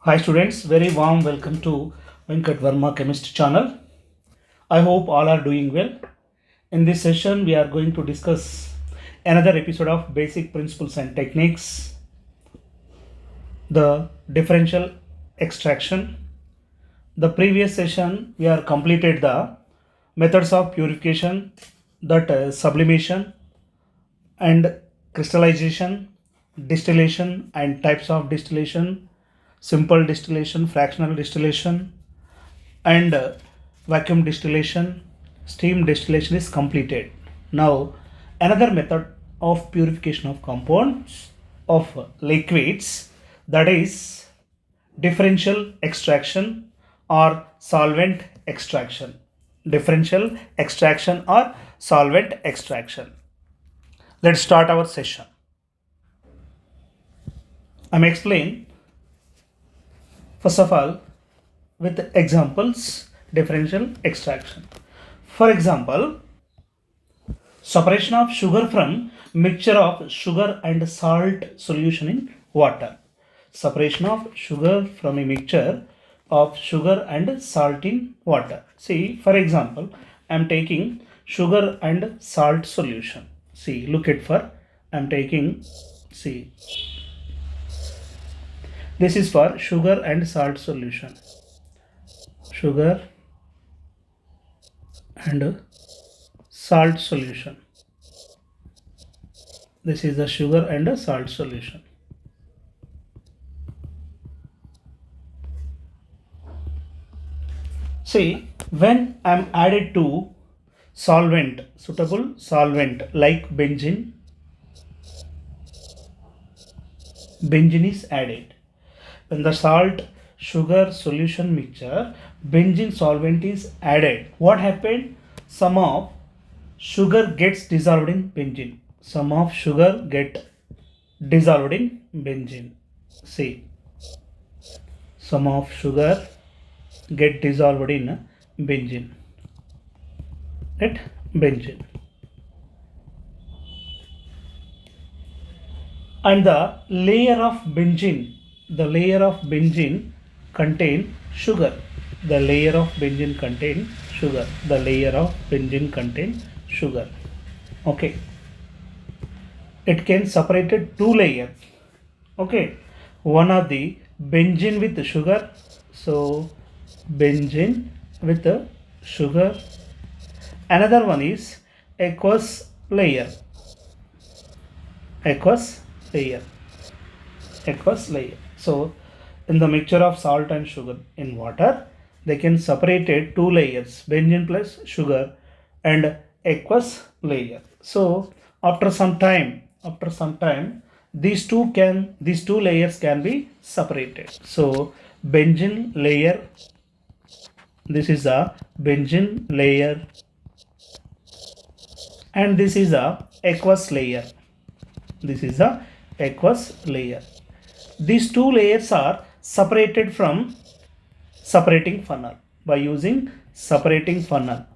Hi students, very warm welcome to Venkatvarma Chemistry channel. I hope all are doing well. In this session, we are going to discuss another episode of Basic Principles and Techniques, the differential extraction. The previous session, we are completed the methods of purification, that sublimation and crystallization, distillation and types of distillation, simple distillation, fractional distillation, and vacuum distillation, steam distillation is completed. Now, another method of purification of compounds of liquids, that is differential extraction or solvent extraction. Differential extraction or solvent extraction. Let's start our session. I'm explaining first of all with examples differential extraction. For example, separation of sugar from mixture of sugar and salt solution in water. Separation of sugar from a mixture of sugar and salt in water. See, for example, I am taking sugar and salt solution. See, look at for I am taking, see, this is for sugar and salt solution. Sugar and salt solution. This is the sugar and salt solution. See, when I am added to solvent, suitable solvent like benzene is added. When the salt sugar solution mixture, benzene solvent is added. What happened? Some of sugar gets dissolved in benzene. Some of sugar get dissolved in benzene. See, some of sugar get dissolved in benzene. Right? Benzene. And the layer of benzene contain sugar. The layer of benzene contain sugar. The layer of benzene contain sugar. Okay. It can separated two layers. Okay. One of the benzene with sugar. So benzene with the sugar. Another one is aqueous layer. Aqueous layer. So in the mixture of salt and sugar in water, they can separate it two layers, benzene plus sugar and aqueous layer. So after some time, these two layers can be separated. So benzene layer, this is a benzene layer, and this is a aqueous layer. This is a aqueous layer. These two layers are separated from separating funnel by using separating funnel.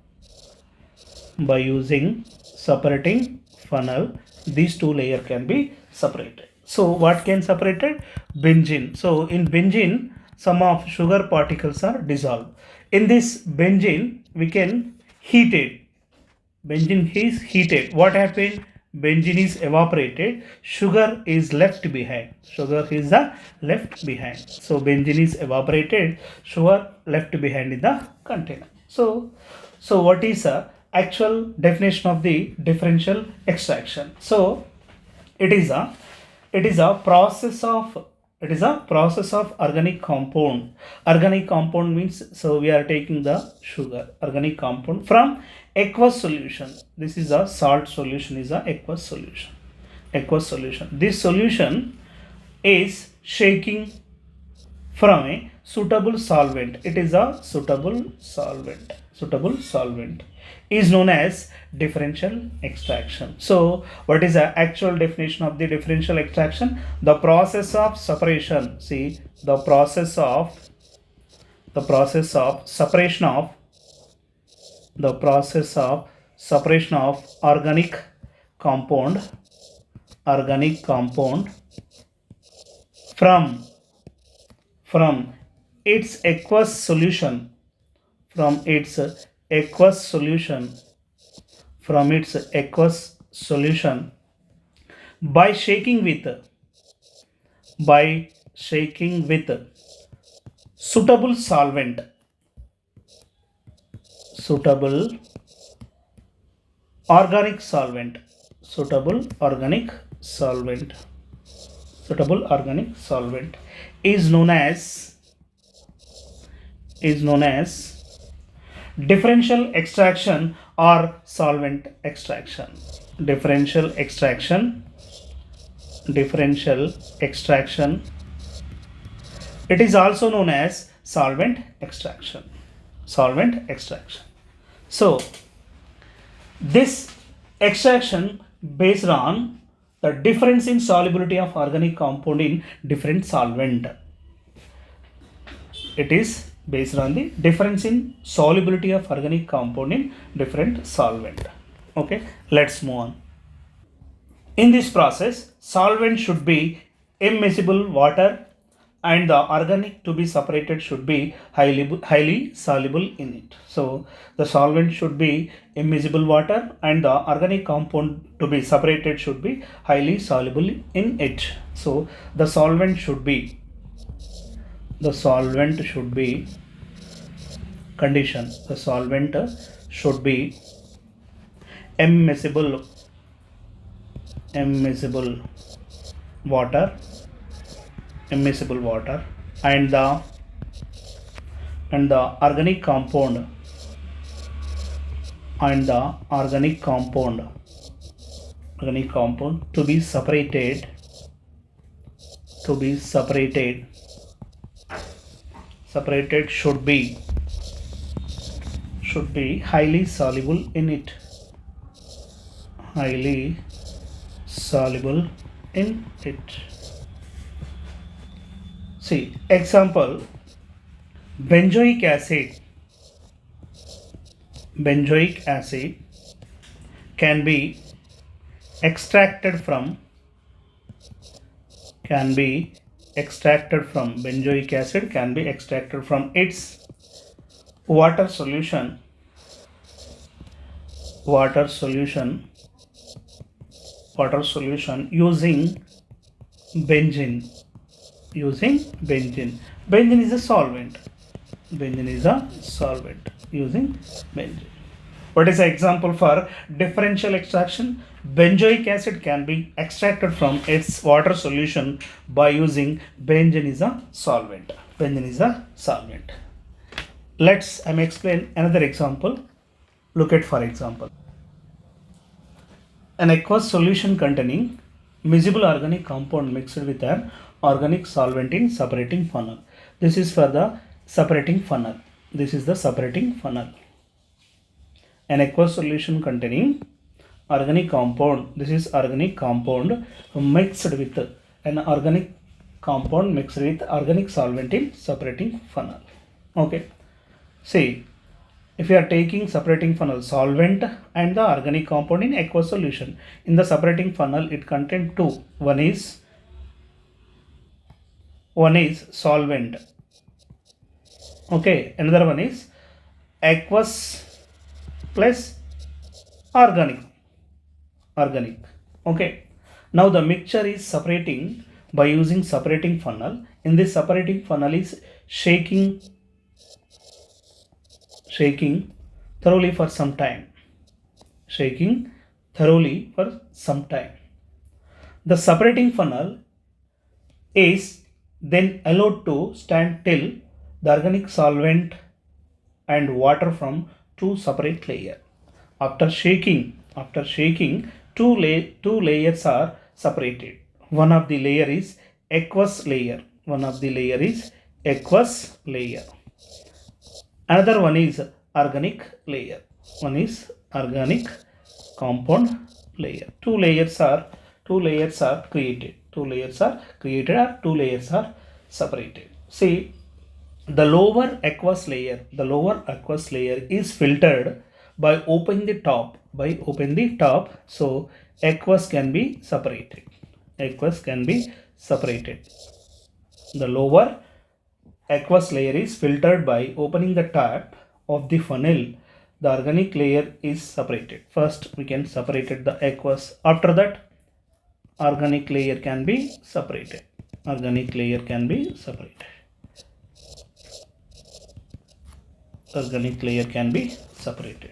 By using separating funnel, these two layers can be separated. So what can separate it? Benzene. So in benzene, some of sugar particles are dissolved. In this benzene, we can heat it. Benzene is heated. What happened? Benzene is evaporated, sugar is left behind. Sugar is left behind. So benzene is evaporated, sugar left behind in the container. So what is the actual definition of the differential extraction? So it is a process of organic compound. Organic compound means, so we are taking the sugar, organic compound from aqueous solution. This is a salt solution, is a aqueous solution. This solution is shaking from a suitable solvent. It is a suitable solvent. Is known as differential extraction. So what is the actual definition of the differential extraction? The process of separation. See, the process of separation of organic compound from from its aqueous solution, from its aqueous solution, from its aqueous solution by shaking with, by shaking with suitable solvent, suitable organic solvent, suitable organic solvent, suitable organic solvent is known as, is known as differential extraction or solvent extraction. Differential extraction, differential extraction. It is also known as solvent extraction, solvent extraction. So this extraction based on the difference in solubility of organic compound in different solvent. It is based on the difference in solubility of organic compound in different solvent. Okay, let's move on. In this process, solvent should be immiscible water and the organic to be separated should be highly soluble in it. So the solvent should be immiscible water and the organic compound to be separated should be highly soluble in it. So the solvent should be, the solvent should be condition, the solvent should be immiscible, immiscible water, immiscible water and the organic compound, and the organic compound, organic compound to be separated, to be separated, separated should be highly soluble in it, highly soluble in it. See, example, benzoic acid, benzoic acid can be extracted from, can be extracted from, benzoic acid can be extracted from its water solution, water solution, water solution using benzene, using benzene. Benzene is a solvent, benzene is a solvent using benzene. What is the example for differential extraction? Benzoic acid can be extracted from its water solution by using benzene is a solvent, benzene is a solvent. Let's explain another example. Look at, for example, an aqueous solution containing miscible organic compound mixed with an organic solvent in separating funnel. This is for the separating funnel. This is the separating funnel. An aqueous solution containing organic compound. This is organic compound mixed with an organic compound mixed with organic solvent in separating funnel. Okay. See, if you are taking separating funnel solvent and the organic compound in aqueous solution, in the separating funnel it contains two. One is solvent. Okay, another one is aqueous plus organic. Okay, now the mixture is separating by using separating funnel. In this separating funnel is shaking thoroughly for some time, shaking thoroughly for some time. The separating funnel is then allowed to stand till the organic solvent and water from two separate layers. After shaking, two layers are separated. One of the layer is aqueous layer. One of the layer is aqueous layer. Another one is organic layer. One is organic compound layer. Two layers are created. Two layers are created or two layers are separated. See, the lower aqueous layer is filtered by opening the top. So aqueous can be separated. The lower aqueous layer is filtered by opening the tap of the funnel. The organic layer is separated. First we can separate the aqueous. After that organic layer can be separated. Organic layer can be separated. Organic layer can be separated.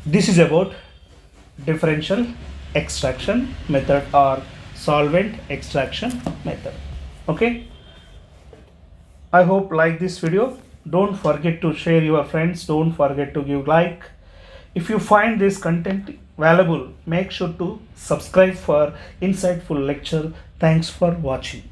This is about differential extraction method or solvent extraction method. Okay, I hope like this video. Don't forget to share your friends. Don't forget to give like. If you find this content valuable, make sure to subscribe for insightful lecture. Thanks for watching.